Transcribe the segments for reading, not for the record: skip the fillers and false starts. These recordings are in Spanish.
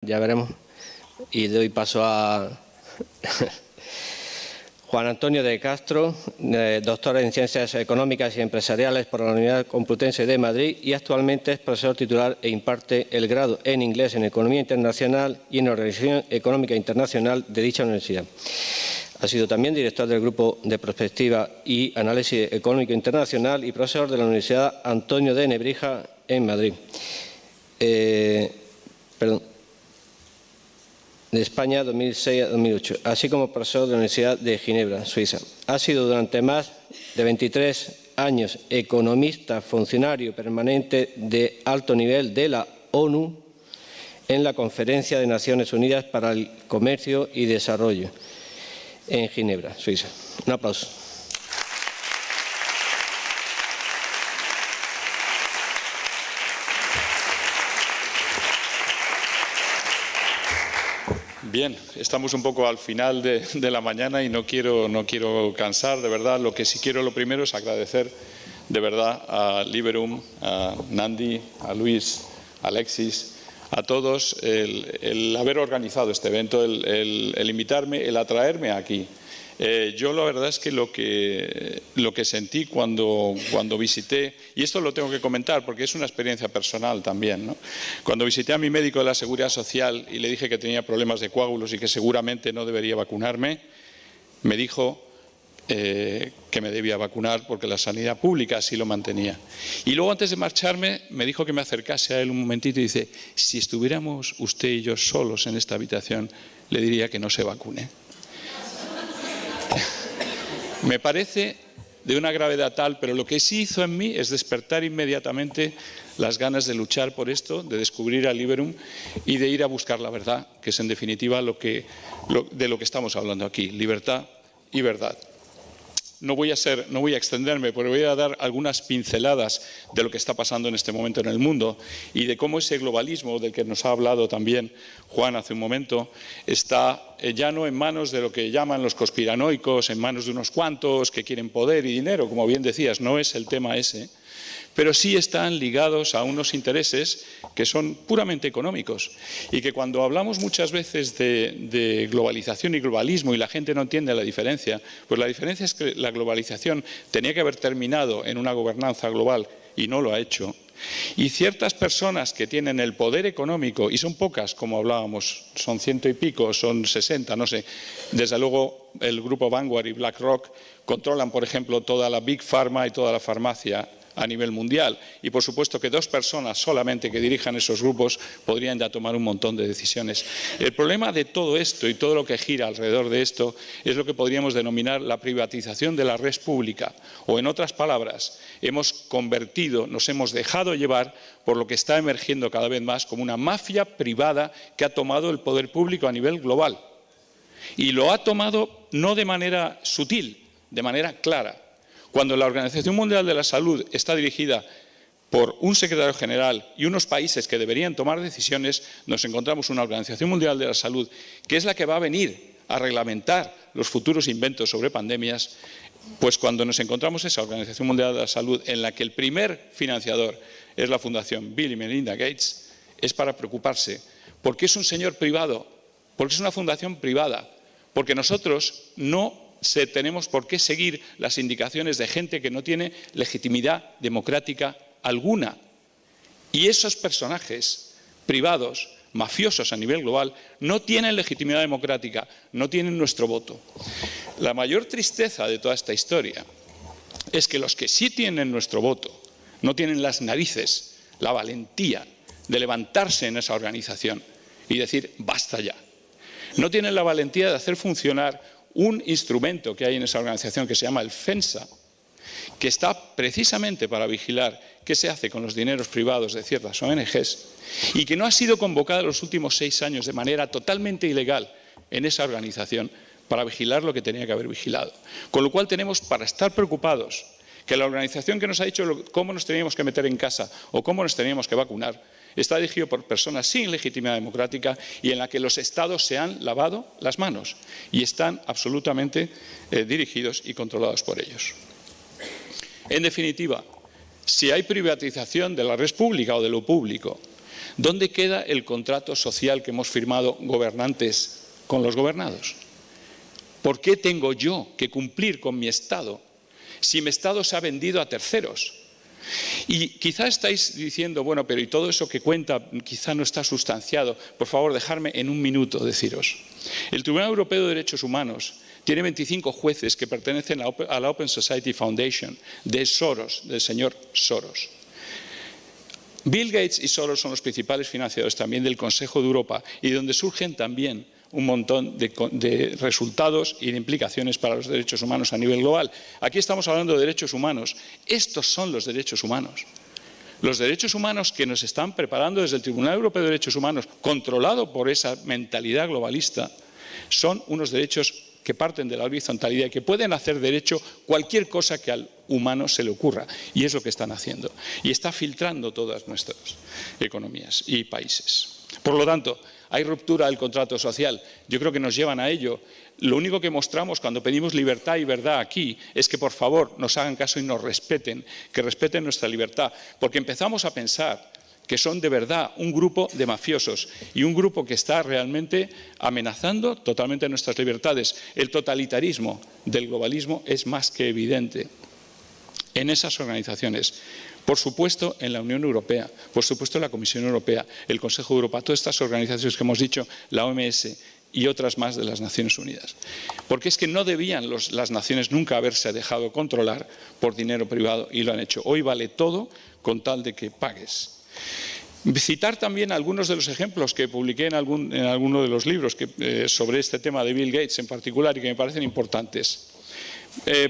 Ya veremos. Y doy paso a Juan Antonio de Castro, doctor en Ciencias Económicas y Empresariales por la Universidad Complutense de Madrid y actualmente es profesor titular e imparte el grado en Inglés en Economía Internacional y en Organización Económica Internacional de dicha universidad. Ha sido también director del Grupo de Prospectiva y Análisis Económico Internacional y profesor de la Universidad Antonio de Nebrija en Madrid. De España 2006 a 2008, así como profesor de la Universidad de Ginebra, Suiza. Ha sido durante más de 23 años economista, funcionario permanente de alto nivel de la ONU en la Conferencia de Naciones Unidas para el Comercio y Desarrollo en Ginebra, Suiza. Un aplauso. Bien, estamos un poco al final de la mañana y no quiero cansar, de verdad. Lo que sí quiero, lo primero, es agradecer de verdad a Liberum, a Nandi, a Luis, a Alexis, a todos el haber organizado este evento, el invitarme, el atraerme aquí. Yo la verdad es que lo que sentí cuando visité, y esto lo tengo que comentar porque es una experiencia personal también, ¿no? Cuando visité a mi médico de la Seguridad Social y le dije que tenía problemas de coágulos y que seguramente no debería vacunarme, me dijo que me debía vacunar porque la sanidad pública así lo mantenía. Y luego, antes de marcharme, me dijo que me acercase a él un momentito y dice: si estuviéramos usted y yo solos en esta habitación, le diría que no se vacune. Me parece de una gravedad tal, pero lo que sí hizo en mí es despertar inmediatamente las ganas de luchar por esto, de descubrir a Liberum y de ir a buscar la verdad, que es en definitiva de lo que estamos hablando aquí, libertad y verdad. No voy a extenderme, pero voy a dar algunas pinceladas de lo que está pasando en este momento en el mundo y de cómo ese globalismo del que nos ha hablado también Juan hace un momento está ya no en manos de lo que llaman los conspiranoicos, en manos de unos cuantos que quieren poder y dinero, como bien decías, no es el tema ese, pero sí están ligados a unos intereses que son puramente económicos y que cuando hablamos muchas veces de globalización y globalismo y la gente no entiende la diferencia, pues la diferencia es que la globalización tenía que haber terminado en una gobernanza global y no lo ha hecho. Y ciertas personas que tienen el poder económico, y son pocas, como hablábamos, son 100 y pico, son 60, no sé, desde luego el grupo Vanguard y BlackRock controlan, por ejemplo, toda la Big Pharma y toda la farmacia a nivel mundial, y por supuesto que dos personas solamente que dirijan esos grupos podrían ya tomar un montón de decisiones. El problema de todo esto y todo lo que gira alrededor de esto es lo que podríamos denominar la privatización de la red pública, o en otras palabras, nos hemos dejado llevar por lo que está emergiendo cada vez más como una mafia privada que ha tomado el poder público a nivel global. Y lo ha tomado no de manera sutil, de manera clara. Cuando la Organización Mundial de la Salud está dirigida por un secretario general y unos países que deberían tomar decisiones, nos encontramos una Organización Mundial de la Salud que es la que va a venir a reglamentar los futuros inventos sobre pandemias. Pues cuando nos encontramos esa Organización Mundial de la Salud en la que el primer financiador es la Fundación Bill y Melinda Gates, es para preocuparse, porque es un señor privado, porque es una fundación privada, porque nosotros no tenemos por qué seguir las indicaciones de gente que no tiene legitimidad democrática alguna. Y esos personajes privados, mafiosos a nivel global, no tienen legitimidad democrática, no tienen nuestro voto. La mayor tristeza de toda esta historia es que los que sí tienen nuestro voto no tienen las narices, la valentía de levantarse en esa organización y decir basta ya. No tienen la valentía de hacer funcionar un instrumento que hay en esa organización que se llama el FENSA, que está precisamente para vigilar qué se hace con los dineros privados de ciertas ONGs y que no ha sido convocada en los últimos 6 años de manera totalmente ilegal en esa organización para vigilar lo que tenía que haber vigilado. Con lo cual tenemos para estar preocupados que la organización que nos ha dicho cómo nos teníamos que meter en casa o cómo nos teníamos que vacunar está dirigido por personas sin legitimidad democrática y en la que los estados se han lavado las manos y están absolutamente dirigidos y controlados por ellos. En definitiva, si hay privatización de la red pública o de lo público, ¿Dónde queda el contrato social que hemos firmado gobernantes con los gobernados? ¿Por qué tengo yo que cumplir con mi Estado si mi Estado se ha vendido a terceros? Y quizá estáis diciendo, bueno, pero ¿y todo eso que cuenta quizá no está sustanciado? Por favor, dejadme en un minuto deciros. El Tribunal Europeo de Derechos Humanos tiene 25 jueces que pertenecen a la Open Society Foundation de Soros, del señor Soros. Bill Gates y Soros son los principales financiadores también del Consejo de Europa y donde surgen también un montón de resultados y de implicaciones para los derechos humanos a nivel global. Aquí estamos hablando de derechos humanos. Estos son los derechos humanos. Los derechos humanos que nos están preparando desde el Tribunal Europeo de Derechos Humanos, controlado por esa mentalidad globalista, son unos derechos que parten de la horizontalidad y que pueden hacer derecho cualquier cosa que al humano se le ocurra. Y es lo que están haciendo. Y está filtrando todas nuestras economías y países. Por lo tanto, hay ruptura del contrato social. Yo creo que nos llevan a ello. Lo único que mostramos cuando pedimos libertad y verdad aquí es que, por favor, nos hagan caso y nos respeten, que respeten nuestra libertad. Porque empezamos a pensar que son de verdad un grupo de mafiosos y un grupo que está realmente amenazando totalmente nuestras libertades. El totalitarismo del globalismo es más que evidente en esas organizaciones. Por supuesto, en la Unión Europea, por supuesto, en la Comisión Europea, el Consejo de Europa, todas estas organizaciones que hemos dicho, la OMS y otras más de las Naciones Unidas. Porque es que no debían las naciones nunca haberse dejado controlar por dinero privado y lo han hecho. Hoy vale todo con tal de que pagues. Citar también algunos de los ejemplos que publiqué en alguno de los libros sobre este tema de Bill Gates en particular y que me parecen importantes.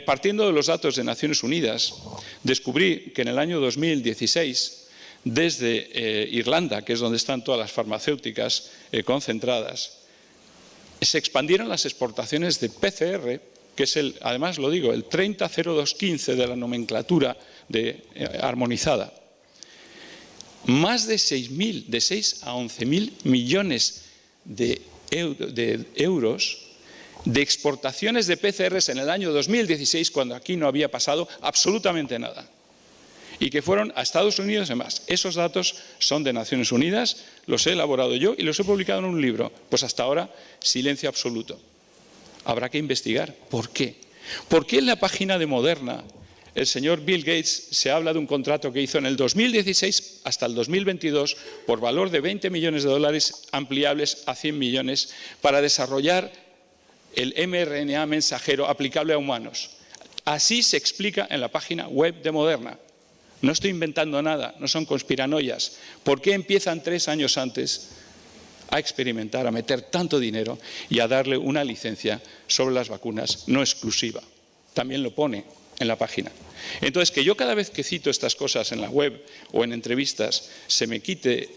Partiendo de los datos de Naciones Unidas, descubrí que en el año 2016, desde Irlanda, que es donde están todas las farmacéuticas concentradas, se expandieron las exportaciones de PCR, que es además lo digo, el 300215 de la nomenclatura armonizada. Más de 6 a 11.000 millones de euros de exportaciones de PCRs en el año 2016, cuando aquí no había pasado absolutamente nada. Y que fueron a Estados Unidos y demás. Esos datos son de Naciones Unidas, los he elaborado yo y los he publicado en un libro. Pues hasta ahora, silencio absoluto. Habrá que investigar. ¿Por qué? ¿Por qué en la página de Moderna el señor Bill Gates se habla de un contrato que hizo en el 2016 hasta el 2022 por valor de 20 millones de dólares ampliables a 100 millones para desarrollar el mRNA mensajero aplicable a humanos? Así se explica en la página web de Moderna. No estoy inventando nada, no son conspiranoias. ¿Por qué empiezan 3 años antes a experimentar, a meter tanto dinero y a darle una licencia sobre las vacunas no exclusiva? También lo pone en la página. Entonces, que yo cada vez que cito estas cosas en la web o en entrevistas se me quite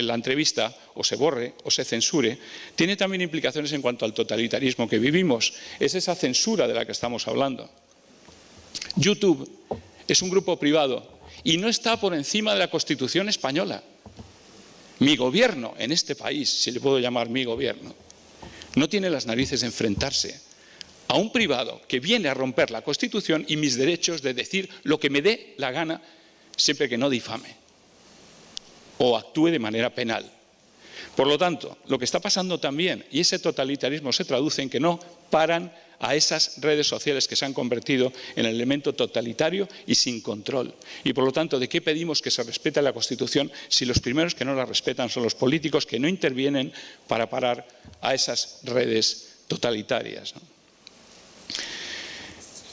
la entrevista o se borre o se censure, tiene también implicaciones en cuanto al totalitarismo que vivimos. Es esa censura de la que estamos hablando. YouTube es un grupo privado y no está por encima de la Constitución española. Mi gobierno en este país, si le puedo llamar mi gobierno, no tiene las narices de enfrentarse a un privado que viene a romper la Constitución y mis derechos de decir lo que me dé la gana, siempre que no difame o actúe de manera penal. Por lo tanto, lo que está pasando también, y ese totalitarismo se traduce en que no paran a esas redes sociales que se han convertido en el elemento totalitario y sin control. Y por lo tanto, ¿de qué pedimos que se respete la Constitución si los primeros que no la respetan son los políticos que no intervienen para parar a esas redes totalitarias, ¿no?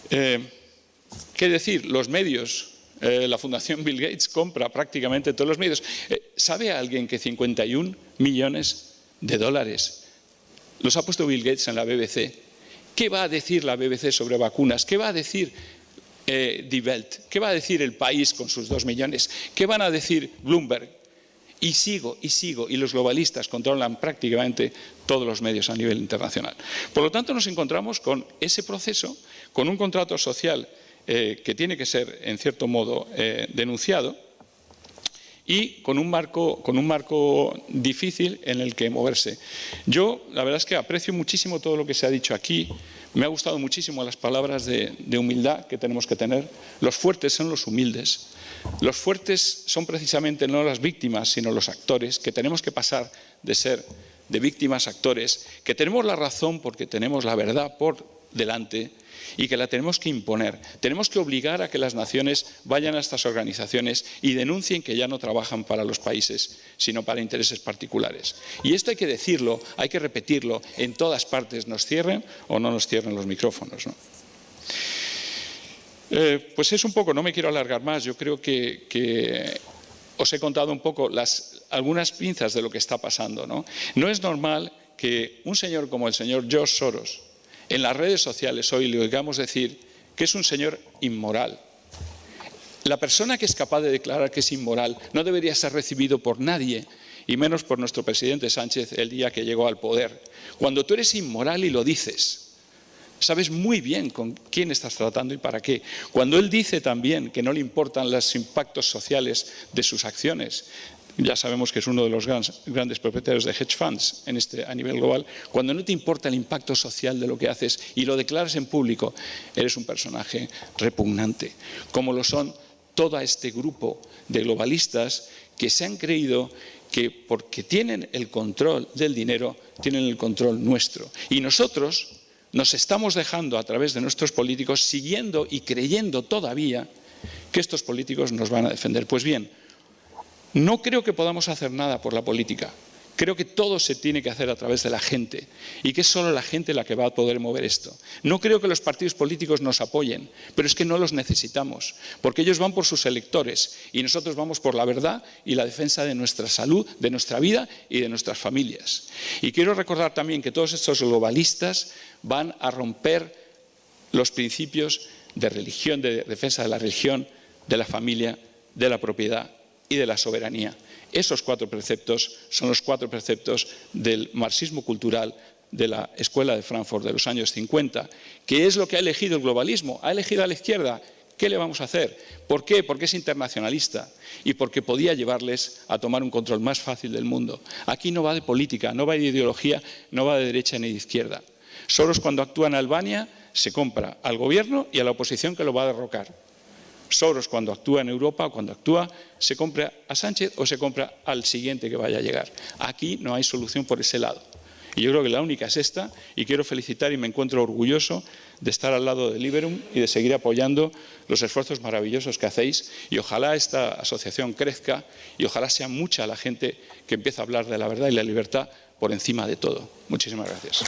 ¿Qué decir? Los medios, la Fundación Bill Gates compra prácticamente todos los medios. ¿Sabe alguien que 51 millones de dólares los ha puesto Bill Gates en la BBC? ¿Qué va a decir la BBC sobre vacunas? ¿Qué va a decir Die Welt? ¿Qué va a decir El País con sus 2 millones? ¿Qué van a decir Bloomberg? Y sigo, y los globalistas controlan prácticamente todos los medios a nivel internacional. Por lo tanto, nos encontramos con ese proceso, con un contrato social que tiene que ser, en cierto modo, denunciado y con un marco difícil en el que moverse. Yo, la verdad es que aprecio muchísimo todo lo que se ha dicho aquí, Me ha gustado muchísimo las palabras de humildad que tenemos que tener. Los fuertes son los humildes. Los fuertes son precisamente no las víctimas, sino los actores, que tenemos que pasar de ser de víctimas a actores, que tenemos la razón porque tenemos la verdad por delante y que la tenemos que imponer. Tenemos que obligar a que las naciones vayan a estas organizaciones y denuncien que ya no trabajan para los países, sino para intereses particulares. Y esto hay que decirlo, hay que repetirlo en todas partes, nos cierren o no nos cierren los micrófonos, ¿no? Pues es un poco, no me quiero alargar más, yo creo que os he contado un poco algunas pinzas de lo que está pasando, ¿no? No es normal que un señor como el señor George Soros, en las redes sociales hoy le oigamos decir que es un señor inmoral. La persona que es capaz de declarar que es inmoral no debería ser recibido por nadie, y menos por nuestro presidente Sánchez el día que llegó al poder. Cuando tú eres inmoral y lo dices, sabes muy bien con quién estás tratando y para qué. Cuando él dice también que no le importan los impactos sociales de sus acciones, ya sabemos que es uno de los grandes propietarios de hedge funds a nivel global. Cuando no te importa el impacto social de lo que haces y lo declaras en público, eres un personaje repugnante, como lo son todo este grupo de globalistas que se han creído que porque tienen el control del dinero, tienen el control nuestro. Y nosotros nos estamos dejando a través de nuestros políticos, siguiendo y creyendo todavía que estos políticos nos van a defender. Pues bien, no creo que podamos hacer nada por la política. Creo que todo se tiene que hacer a través de la gente y que es solo la gente la que va a poder mover esto. No creo que los partidos políticos nos apoyen, pero es que no los necesitamos, porque ellos van por sus electores y nosotros vamos por la verdad y la defensa de nuestra salud, de nuestra vida y de nuestras familias. Y quiero recordar también que todos estos globalistas van a romper los principios de religión, de defensa de la religión, de la familia, de la propiedad y de la soberanía. Esos 4 preceptos son los 4 preceptos del marxismo cultural de la Escuela de Frankfurt de los años 50, que es lo que ha elegido el globalismo. Ha elegido a la izquierda. ¿Qué le vamos a hacer? ¿Por qué? Porque es internacionalista y porque podía llevarles a tomar un control más fácil del mundo. Aquí no va de política, no va de ideología, no va de derecha ni de izquierda. Soros, cuando actúa en Albania, se compra al gobierno y a la oposición que lo va a derrocar. Soros, cuando actúa en Europa, se compra a Sánchez o se compra al siguiente que vaya a llegar. Aquí no hay solución por ese lado. Y yo creo que la única es esta, y quiero felicitar y me encuentro orgulloso de estar al lado de Liberum y de seguir apoyando los esfuerzos maravillosos que hacéis, y ojalá esta asociación crezca y ojalá sea mucha la gente que empiece a hablar de la verdad y la libertad por encima de todo. Muchísimas gracias.